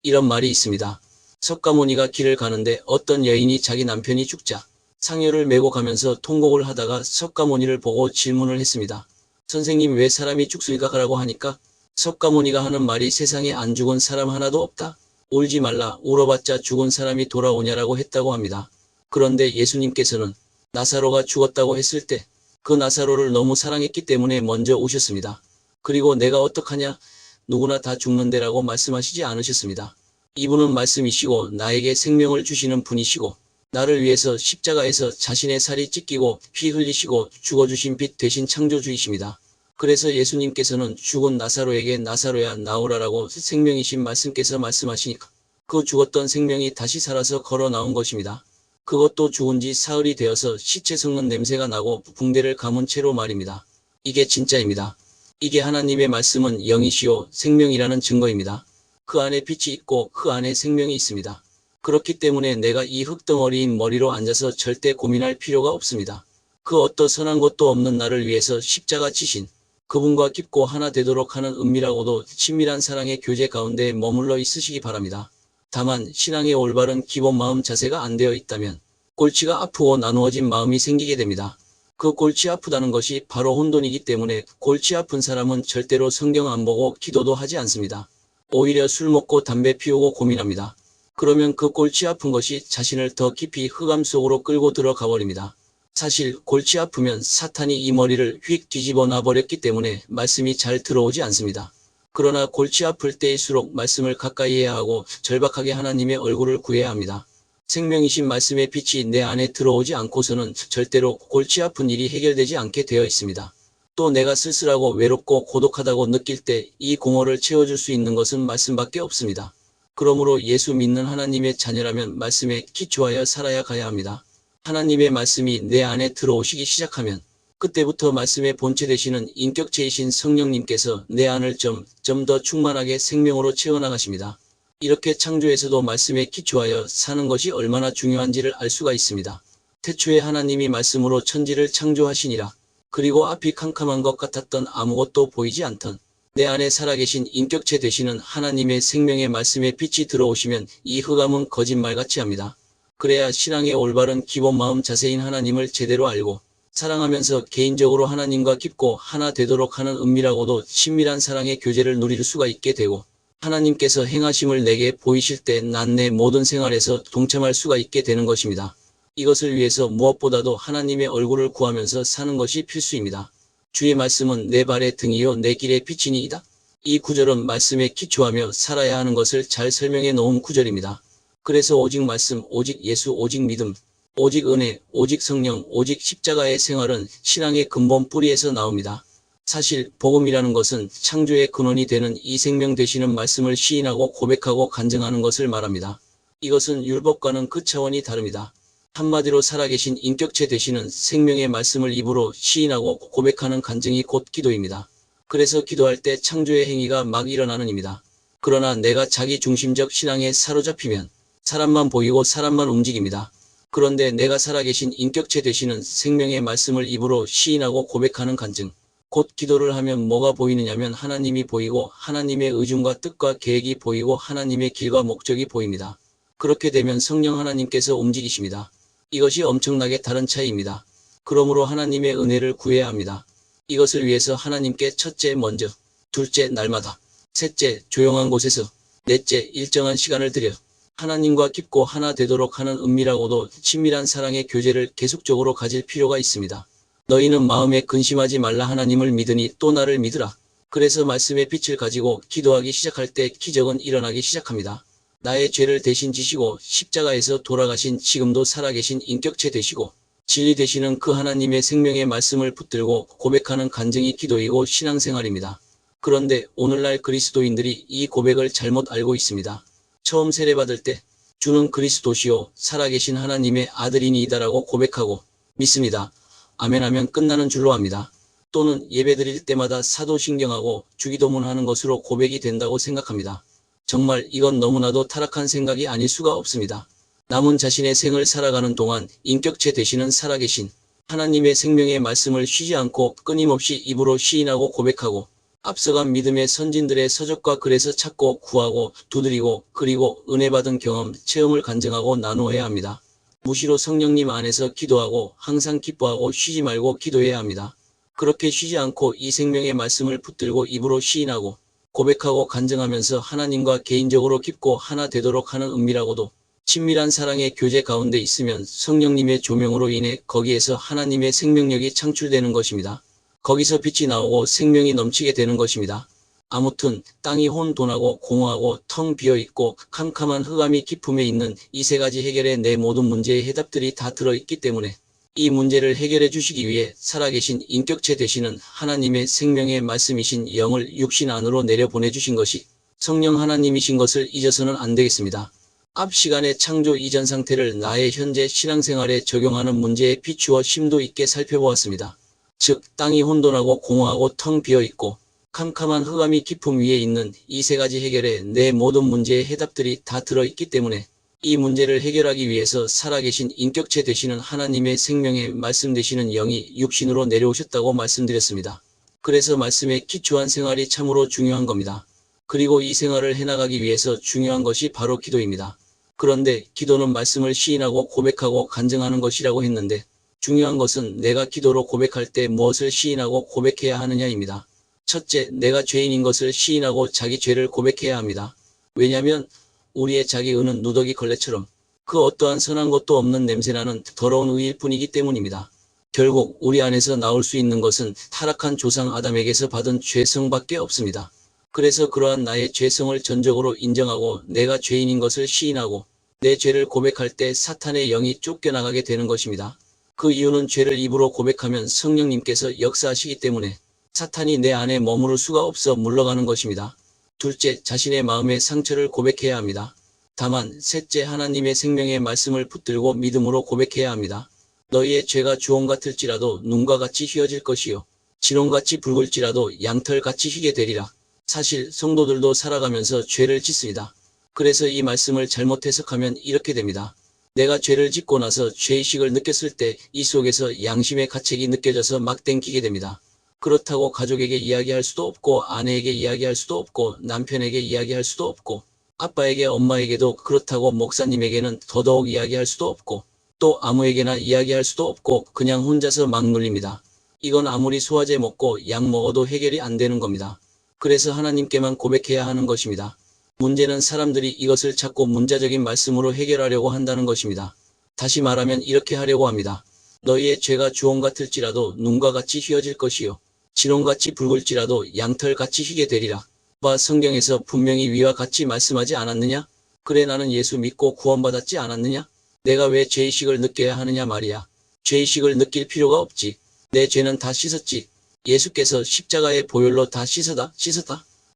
이런 말이 있습니다. 석가모니가 길을 가는데 어떤 여인이 자기 남편이 죽자 상여를 메고 가면서 통곡을 하다가 석가모니를 보고 질문을 했습니다. 선생님, 왜 사람이 죽습니까? 라고 하니까 석가모니가 하는 말이 세상에 안 죽은 사람 하나도 없다. 울지 말라. 울어봤자 죽은 사람이 돌아오냐라고 했다고 합니다. 그런데 예수님께서는 나사로가 죽었다고 했을 때 그 나사로를 너무 사랑했기 때문에 먼저 우셨습니다. 그리고 내가 어떡하냐? 누구나 다 죽는데라고 말씀하시지 않으셨습니다. 이분은 말씀이시고 나에게 생명을 주시는 분이시고 나를 위해서 십자가에서 자신의 살이 찢기고 피 흘리시고 죽어주신 빛 되신 창조주이십니다. 그래서 예수님께서는 죽은 나사로에게 나사로야 나오라라고 생명이신 말씀께서 말씀하시니까 그 죽었던 생명이 다시 살아서 걸어 나온 것입니다. 그것도 죽은 지 사흘이 되어서 시체 썩는 냄새가 나고 붕대를 감은 채로 말입니다. 이게 진짜입니다. 이게 하나님의 말씀은 영이시요 생명이라는 증거입니다. 그 안에 빛이 있고 그 안에 생명이 있습니다. 그렇기 때문에 내가 이 흙덩어리인 머리로 앉아서 절대 고민할 필요가 없습니다. 그 어떤 선한 것도 없는 나를 위해서 십자가 지신 그분과 깊고 하나 되도록 하는 은밀하고도 친밀한 사랑의 교제 가운데 머물러 있으시기 바랍니다. 다만 신앙의 올바른 기본 마음 자세가 안 되어 있다면 골치가 아프고 나누어진 마음이 생기게 됩니다. 그 골치 아프다는 것이 바로 혼돈이기 때문에 골치 아픈 사람은 절대로 성경 안 보고 기도도 하지 않습니다. 오히려 술 먹고 담배 피우고 고민합니다. 그러면 그 골치 아픈 것이 자신을 더 깊이 흑암 속으로 끌고 들어가 버립니다. 사실 골치 아프면 사탄이 이 머리를 휙 뒤집어 놔버렸기 때문에 말씀이 잘 들어오지 않습니다. 그러나 골치 아플 때일수록 말씀을 가까이 해야 하고 절박하게 하나님의 얼굴을 구해야 합니다. 생명이신 말씀의 빛이 내 안에 들어오지 않고서는 절대로 골치 아픈 일이 해결되지 않게 되어 있습니다. 또 내가 쓸쓸하고 외롭고 고독하다고 느낄 때 이 공허를 채워줄 수 있는 것은 말씀밖에 없습니다. 그러므로 예수 믿는 하나님의 자녀라면 말씀에 기초하여 살아야 가야 합니다. 하나님의 말씀이 내 안에 들어오시기 시작하면 그때부터 말씀의 본체 되시는 인격체이신 성령님께서 내 안을 좀 더 충만하게 생명으로 채워나가십니다. 이렇게 창조에서도 말씀에 기초하여 사는 것이 얼마나 중요한지를 알 수가 있습니다. 태초에 하나님이 말씀으로 천지를 창조하시니라. 그리고 앞이 캄캄한 것 같았던 아무것도 보이지 않던 내 안에 살아계신 인격체 되시는 하나님의 생명의 말씀에 빛이 들어오시면 이 흑암은 거짓말같이 합니다. 그래야 신앙의 올바른 기본 마음 자세인 하나님을 제대로 알고 사랑하면서 개인적으로 하나님과 깊고 하나 되도록 하는 은밀하고도 친밀한 사랑의 교제를 누릴 수가 있게 되고 하나님께서 행하심을 내게 보이실 때 난 내 모든 생활에서 동참할 수가 있게 되는 것입니다. 이것을 위해서 무엇보다도 하나님의 얼굴을 구하면서 사는 것이 필수입니다. 주의 말씀은 내 발의 등이요 내 길의 빛이니이다. 이 구절은 말씀에 기초하며 살아야 하는 것을 잘 설명해 놓은 구절입니다. 그래서 오직 말씀, 오직 예수, 오직 믿음, 오직 은혜, 오직 성령, 오직 십자가의 생활은 신앙의 근본 뿌리에서 나옵니다. 사실 복음이라는 것은 창조의 근원이 되는 이 생명 되시는 말씀을 시인하고 고백하고 간증하는 것을 말합니다. 이것은 율법과는 그 차원이 다릅니다. 한마디로 살아계신 인격체 되시는 생명의 말씀을 입으로 시인하고 고백하는 간증이 곧 기도입니다. 그래서 기도할 때 창조의 행위가 막 일어나는 입니다. 그러나 내가 자기 중심적 신앙에 사로잡히면 사람만 보이고 사람만 움직입니다. 그런데 내가 살아계신 인격체 되시는 생명의 말씀을 입으로 시인하고 고백하는 간증, 곧 기도를 하면 뭐가 보이느냐면 하나님이 보이고 하나님의 의중과 뜻과 계획이 보이고 하나님의 길과 목적이 보입니다. 그렇게 되면 성령 하나님께서 움직이십니다. 이것이 엄청나게 다른 차이입니다. 그러므로 하나님의 은혜를 구해야 합니다. 이것을 위해서 하나님께 첫째 먼저, 둘째 날마다, 셋째 조용한 곳에서, 넷째 일정한 시간을 들여 하나님과 깊고 하나 되도록 하는 은밀하고도 친밀한 사랑의 교제를 계속적으로 가질 필요가 있습니다. 너희는 마음에 근심하지 말라 하나님을 믿으니 또 나를 믿으라. 그래서 말씀의 빛을 가지고 기도하기 시작할 때 기적은 일어나기 시작합니다. 나의 죄를 대신 지시고 십자가에서 돌아가신 지금도 살아계신 인격체 되시고 진리 되시는 그 하나님의 생명의 말씀을 붙들고 고백하는 간증이 기도이고 신앙생활입니다. 그런데 오늘날 그리스도인들이 이 고백을 잘못 알고 있습니다. 처음 세례받을 때 주는 그리스도시요 살아계신 하나님의 아들이니이다라고 고백하고 믿습니다. 아멘하면 끝나는 줄로 압니다. 또는 예배드릴 때마다 사도신경하고 주기도문하는 것으로 고백이 된다고 생각합니다. 정말 이건 너무나도 타락한 생각이 아닐 수가 없습니다. 남은 자신의 생을 살아가는 동안 인격체 되시는 살아계신 하나님의 생명의 말씀을 쉬지 않고 끊임없이 입으로 시인하고 고백하고 앞서간 믿음의 선진들의 서적과 글에서 찾고 구하고 두드리고 그리고 은혜 받은 경험, 체험을 간증하고 나누어야 합니다. 무시로 성령님 안에서 기도하고 항상 기뻐하고 쉬지 말고 기도해야 합니다. 그렇게 쉬지 않고 이 생명의 말씀을 붙들고 입으로 시인하고 고백하고 간증하면서 하나님과 개인적으로 깊고 하나 되도록 하는 은밀하고도 친밀한 사랑의 교제 가운데 있으면 성령님의 조명으로 인해 거기에서 하나님의 생명력이 창출되는 것입니다. 거기서 빛이 나오고 생명이 넘치게 되는 것입니다. 아무튼 땅이 혼돈하고 공허하고 텅 비어있고 캄캄한 흑암이 깊음에 있는 이 세 가지 해결의 내 모든 문제의 해답들이 다 들어있기 때문에 이 문제를 해결해 주시기 위해 살아계신 인격체 되시는 하나님의 생명의 말씀이신 영을 육신 안으로 내려보내주신 것이 성령 하나님이신 것을 잊어서는 안 되겠습니다. 앞 시간에 창조 이전 상태를 나의 현재 신앙생활에 적용하는 문제에 비추어 심도 있게 살펴보았습니다. 즉 땅이 혼돈하고 공허하고 텅 비어있고 캄캄한 흑암이 깊음 위에 있는 이 세 가지 해결에 내 모든 문제의 해답들이 다 들어있기 때문에 이 문제를 해결하기 위해서 살아계신 인격체 되시는 하나님의 생명의 말씀 되시는 영이 육신으로 내려오셨다고 말씀드렸습니다. 그래서 말씀에 기초한 생활이 참으로 중요한 겁니다. 그리고 이 생활을 해나가기 위해서 중요한 것이 바로 기도입니다. 그런데 기도는 말씀을 시인하고 고백하고 간증하는 것이라고 했는데 중요한 것은 내가 기도로 고백할 때 무엇을 시인하고 고백해야 하느냐입니다. 첫째, 내가 죄인인 것을 시인하고 자기 죄를 고백해야 합니다. 왜냐하면 우리의 자기 의는 누더기 걸레처럼 그 어떠한 선한 것도 없는 냄새나는 더러운 의일 뿐이기 때문입니다. 결국 우리 안에서 나올 수 있는 것은 타락한 조상 아담에게서 받은 죄성밖에 없습니다. 그래서 그러한 나의 죄성을 전적으로 인정하고 내가 죄인인 것을 시인하고 내 죄를 고백할 때 사탄의 영이 쫓겨나가게 되는 것입니다. 그 이유는 죄를 입으로 고백하면 성령님께서 역사하시기 때문에 사탄이 내 안에 머무를 수가 없어 물러가는 것입니다. 둘째, 자신의 마음의 상처를 고백해야 합니다. 다만 셋째, 하나님의 생명의 말씀을 붙들고 믿음으로 고백해야 합니다. 너희의 죄가 주홍 같을지라도 눈과 같이 휘어질 것이요 진홍같이 붉을지라도 양털같이 희게 되리라. 사실 성도들도 살아가면서 죄를 짓습니다. 그래서 이 말씀을 잘못 해석하면 이렇게 됩니다. 내가 죄를 짓고 나서 죄의식을 느꼈을 때 이 속에서 양심의 가책이 느껴져서 막 땡기게 됩니다. 그렇다고 가족에게 이야기할 수도 없고 아내에게 이야기할 수도 없고 남편에게 이야기할 수도 없고 아빠에게 엄마에게도 그렇다고 목사님에게는 더더욱 이야기할 수도 없고 또 아무에게나 이야기할 수도 없고 그냥 혼자서 막 눌립니다. 이건 아무리 소화제 먹고 약 먹어도 해결이 안 되는 겁니다. 그래서 하나님께만 고백해야 하는 것입니다. 문제는 사람들이 이것을 자꾸 문자적인 말씀으로 해결하려고 한다는 것입니다. 다시 말하면 이렇게 하려고 합니다. 너희의 죄가 주홍 같을지라도 눈과 같이 휘어질 것이요 진홍같이 붉을지라도 양털같이 희게 되리라. 봐, 성경에서 분명히 위와 같이 말씀하지 않았느냐? 그래, 나는 예수 믿고 구원받았지 않았느냐? 내가 왜 죄의식을 느껴야 하느냐 말이야. 죄의식을 느낄 필요가 없지. 내 죄는 다 씻었지. 예수께서 십자가의 보혈로 다 씻었다.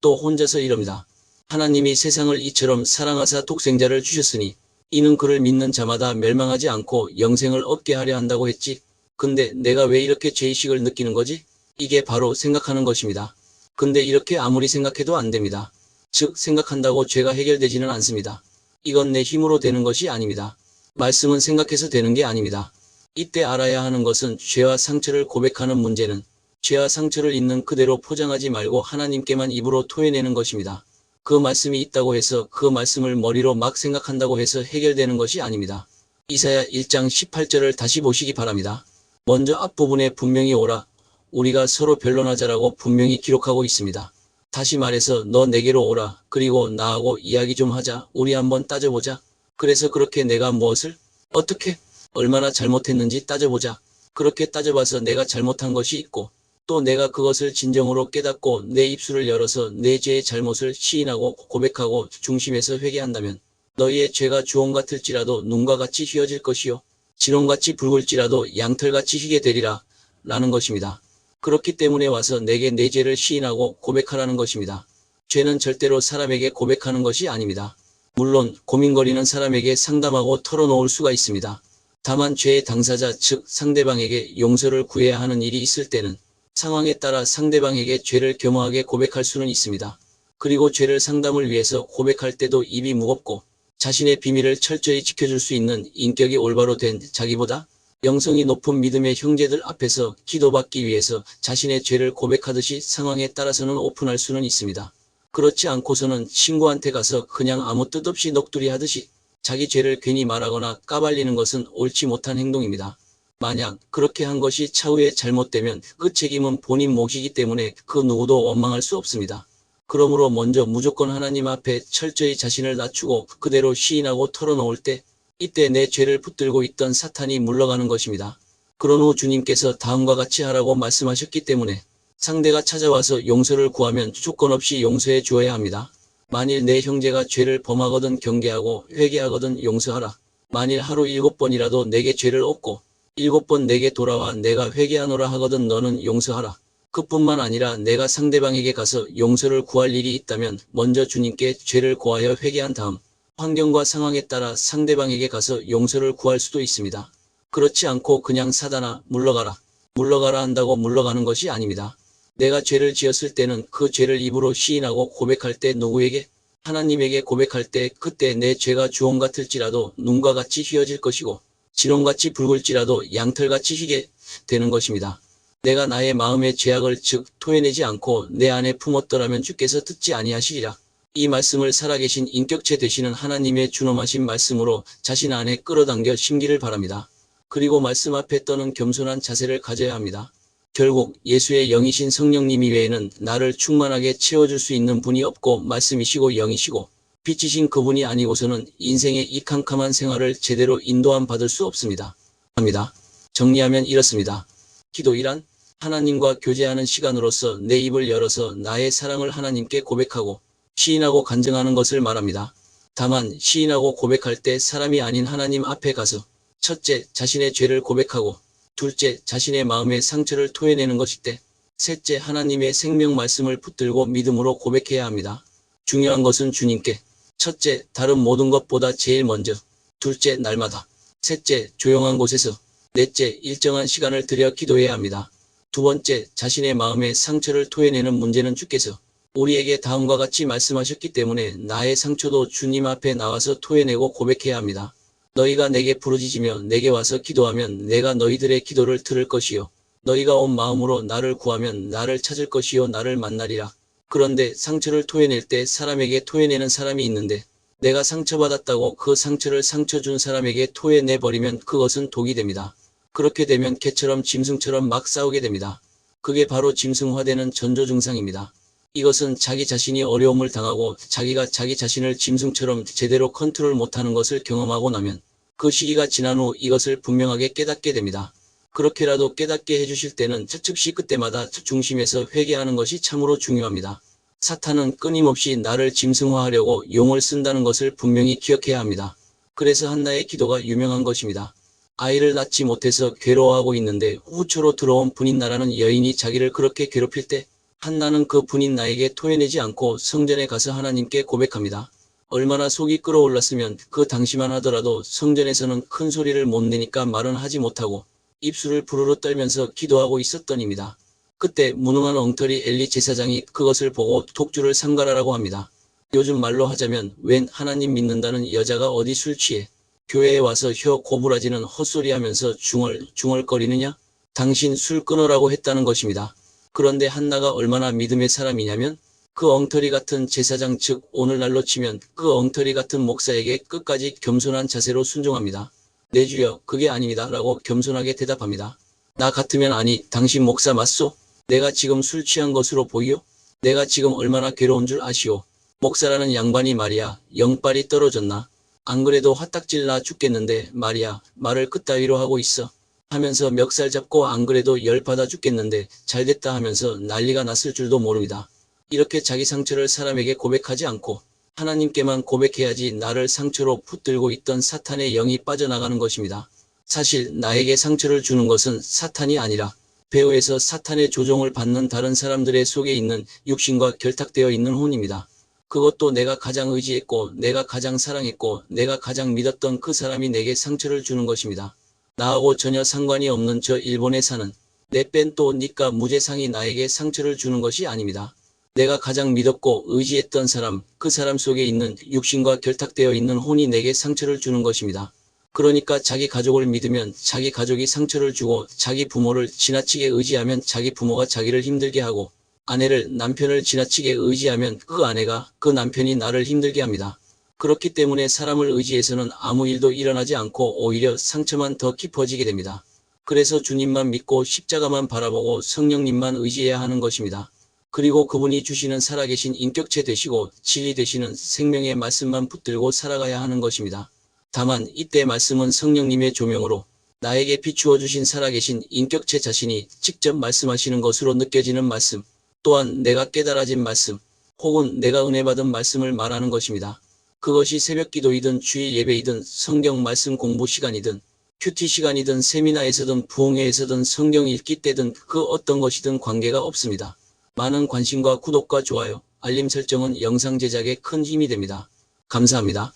또 혼자서 이럽니다. 하나님이 세상을 이처럼 사랑하사 독생자를 주셨으니 이는 그를 믿는 자마다 멸망하지 않고 영생을 얻게 하려 한다고 했지. 근데 내가 왜 이렇게 죄의식을 느끼는 거지? 이게 바로 생각하는 것입니다. 근데 이렇게 아무리 생각해도 안 됩니다. 즉 생각한다고 죄가 해결되지는 않습니다. 이건 내 힘으로 되는 것이 아닙니다. 말씀은 생각해서 되는 게 아닙니다. 이때 알아야 하는 것은 죄와 상처를 고백하는 문제는 죄와 상처를 있는 그대로 포장하지 말고 하나님께만 입으로 토해내는 것입니다. 그 말씀이 있다고 해서 그 말씀을 머리로 막 생각한다고 해서 해결되는 것이 아닙니다. 이사야 1장 18절을 다시 보시기 바랍니다. 먼저 앞부분에 분명히 오라. 우리가 서로 변론하자라고 분명히 기록하고 있습니다. 다시 말해서 너 내게로 오라. 그리고 나하고 이야기 좀 하자. 우리 한번 따져보자. 그래서 그렇게 내가 무엇을 어떻게 얼마나 잘못했는지 따져보자. 그렇게 따져봐서 내가 잘못한 것이 있고 또 내가 그것을 진정으로 깨닫고 내 입술을 열어서 내 죄의 잘못을 시인하고 고백하고 중심에서 회개한다면 너희의 죄가 주홍 같을지라도 눈과 같이 휘어질 것이요 진홍같이 붉을지라도 양털같이 희게 되리라 라는 것입니다. 그렇기 때문에 와서 내게 내 죄를 시인하고 고백하라는 것입니다. 죄는 절대로 사람에게 고백하는 것이 아닙니다. 물론 고민거리는 사람에게 상담하고 털어놓을 수가 있습니다. 다만 죄의 당사자 즉 상대방에게 용서를 구해야 하는 일이 있을 때는 상황에 따라 상대방에게 죄를 겸허하게 고백할 수는 있습니다. 그리고 죄를 상담을 위해서 고백할 때도 입이 무겁고 자신의 비밀을 철저히 지켜줄 수 있는 인격이 올바로 된 자기보다 영성이 높은 믿음의 형제들 앞에서 기도받기 위해서 자신의 죄를 고백하듯이 상황에 따라서는 오픈할 수는 있습니다. 그렇지 않고서는 친구한테 가서 그냥 아무 뜻 없이 넋두리 하듯이 자기 죄를 괜히 말하거나 까발리는 것은 옳지 못한 행동입니다. 만약 그렇게 한 것이 차후에 잘못되면 그 책임은 본인 몫이기 때문에 그 누구도 원망할 수 없습니다. 그러므로 먼저 무조건 하나님 앞에 철저히 자신을 낮추고 그대로 시인하고 털어놓을 때 이때 내 죄를 붙들고 있던 사탄이 물러가는 것입니다. 그런 후 주님께서 다음과 같이 하라고 말씀하셨기 때문에 상대가 찾아와서 용서를 구하면 조건 없이 용서해 주어야 합니다. 만일 내 형제가 죄를 범하거든 경계하고 회개하거든 용서하라. 만일 하루 7번이라도 내게 죄를 얻고 7번 내게 돌아와 내가 회개하노라 하거든 너는 용서하라. 그뿐만 아니라 내가 상대방에게 가서 용서를 구할 일이 있다면 먼저 주님께 죄를 고하여 회개한 다음 환경과 상황에 따라 상대방에게 가서 용서를 구할 수도 있습니다. 그렇지 않고 그냥 사단아 물러가라. 물러가라 한다고 물러가는 것이 아닙니다. 내가 죄를 지었을 때는 그 죄를 입으로 시인하고 고백할 때 누구에게? 하나님에게 고백할 때 그때 내 죄가 주홍 같을지라도 눈과 같이 휘어질 것이고 진홍같이 붉을지라도 양털같이 희게 되는 것입니다. 내가 나의 마음의 죄악을 즉 토해내지 않고 내 안에 품었더라면 주께서 듣지 아니하시리라. 이 말씀을 살아계신 인격체 되시는 하나님의 준엄하신 말씀으로 자신 안에 끌어당겨 심기를 바랍니다. 그리고 말씀 앞에 떠는 겸손한 자세를 가져야 합니다. 결국 예수의 영이신 성령님 이외에는 나를 충만하게 채워줄 수 있는 분이 없고 말씀이시고 영이시고 빛이신 그분이 아니고서는 인생의 이 캄캄한 생활을 제대로 인도함 받을 수 없습니다. 정리하면 이렇습니다. 기도이란 하나님과 교제하는 시간으로서 내 입을 열어서 나의 사랑을 하나님께 고백하고 시인하고 간증하는 것을 말합니다. 다만 시인하고 고백할 때 사람이 아닌 하나님 앞에 가서 첫째, 자신의 죄를 고백하고 둘째, 자신의 마음의 상처를 토해내는 것일 때 셋째, 하나님의 생명 말씀을 붙들고 믿음으로 고백해야 합니다. 중요한 것은 주님께 첫째, 다른 모든 것보다 제일 먼저 둘째, 날마다 셋째, 조용한 곳에서 넷째, 일정한 시간을 들여 기도해야 합니다. 두 번째, 자신의 마음의 상처를 토해내는 문제는 주께서 우리에게 다음과 같이 말씀하셨기 때문에 나의 상처도 주님 앞에 나와서 토해내고 고백해야 합니다. 너희가 내게 부르짖으며 내게 와서 기도하면 내가 너희들의 기도를 들을 것이요. 너희가 온 마음으로 나를 구하면 나를 찾을 것이요 나를 만나리라. 그런데 상처를 토해낼 때 사람에게 토해내는 사람이 있는데 내가 상처받았다고 그 상처를 상처 준 사람에게 토해내버리면 그것은 독이 됩니다. 그렇게 되면 개처럼 짐승처럼 막 싸우게 됩니다. 그게 바로 짐승화되는 전조 증상입니다. 이것은 자기 자신이 어려움을 당하고 자기가 자기 자신을 짐승처럼 제대로 컨트롤 못하는 것을 경험하고 나면 그 시기가 지난 후 이것을 분명하게 깨닫게 됩니다. 그렇게라도 깨닫게 해주실 때는 즉시 그때마다 중심에서 회개하는 것이 참으로 중요합니다. 사탄은 끊임없이 나를 짐승화하려고 용을 쓴다는 것을 분명히 기억해야 합니다. 그래서 한나의 기도가 유명한 것입니다. 아이를 낳지 못해서 괴로워하고 있는데 후초로 들어온 분인 나라는 여인이 자기를 그렇게 괴롭힐 때 한나는 그 분인 나에게 토해내지 않고 성전에 가서 하나님께 고백합니다. 얼마나 속이 끓어올랐으면 그 당시만 하더라도 성전에서는 큰 소리를 못 내니까 말은 하지 못하고 입술을 부르르 떨면서 기도하고 있었더니입니다. 그때 무능한 엉터리 엘리 제사장이 그것을 보고 독주를 삼가라라고 합니다. 요즘 말로 하자면 웬 하나님 믿는다는 여자가 어디 술 취해 교회에 와서 혀 고부라지는 헛소리하면서 중얼거리느냐? 당신 술 끊으라고 했다는 것입니다. 그런데 한나가 얼마나 믿음의 사람이냐면 그 엉터리 같은 제사장 즉 오늘날로 치면 그 엉터리 같은 목사에게 끝까지 겸손한 자세로 순종합니다. 내 주여 그게 아닙니다 라고 겸손하게 대답합니다. 나 같으면 아니 당신 목사 맞소? 내가 지금 술 취한 것으로 보이오? 내가 지금 얼마나 괴로운 줄 아시오? 목사라는 양반이 말이야 영빨이 떨어졌나? 안 그래도 화딱질 나 죽겠는데 말이야 말을 그따위로 하고 있어 하면서 멱살 잡고 안 그래도 열 받아 죽겠는데 잘됐다 하면서 난리가 났을 줄도 모릅니다. 이렇게 자기 상처를 사람에게 고백하지 않고 하나님께만 고백해야지 나를 상처로 붙들고 있던 사탄의 영이 빠져나가는 것입니다. 사실 나에게 상처를 주는 것은 사탄이 아니라 배후에서 사탄의 조종을 받는 다른 사람들의 속에 있는 육신과 결탁되어 있는 혼입니다. 그것도 내가 가장 의지했고 내가 가장 사랑했고 내가 가장 믿었던 그 사람이 내게 상처를 주는 것입니다. 나하고 전혀 상관이 없는 저 일본에 사는 내 뺀 또 니까 무죄상이 나에게 상처를 주는 것이 아닙니다. 내가 가장 믿었고 의지했던 사람, 그 사람 속에 있는 육신과 결탁되어 있는 혼이 내게 상처를 주는 것입니다. 그러니까 자기 가족을 믿으면 자기 가족이 상처를 주고 자기 부모를 지나치게 의지하면 자기 부모가 자기를 힘들게 하고 아내를 남편을 지나치게 의지하면 그 아내가 그 남편이 나를 힘들게 합니다. 그렇기 때문에 사람을 의지해서는 아무 일도 일어나지 않고 오히려 상처만 더 깊어지게 됩니다. 그래서 주님만 믿고 십자가만 바라보고 성령님만 의지해야 하는 것입니다. 그리고 그분이 주시는 살아계신 인격체 되시고 진리 되시는 생명의 말씀만 붙들고 살아가야 하는 것입니다. 다만 이때 말씀은 성령님의 조명으로 나에게 비추어 주신 살아계신 인격체 자신이 직접 말씀하시는 것으로 느껴지는 말씀, 또한 내가 깨달아진 말씀, 혹은 내가 은혜 받은 말씀을 말하는 것입니다. 그것이 새벽 기도이든 주일 예배이든 성경 말씀 공부 시간이든 큐티 시간이든 세미나에서든 부흥회에서든 성경 읽기 때든 그 어떤 것이든 관계가 없습니다. 많은 관심과 구독과 좋아요, 알림 설정은 영상 제작에 큰 힘이 됩니다. 감사합니다.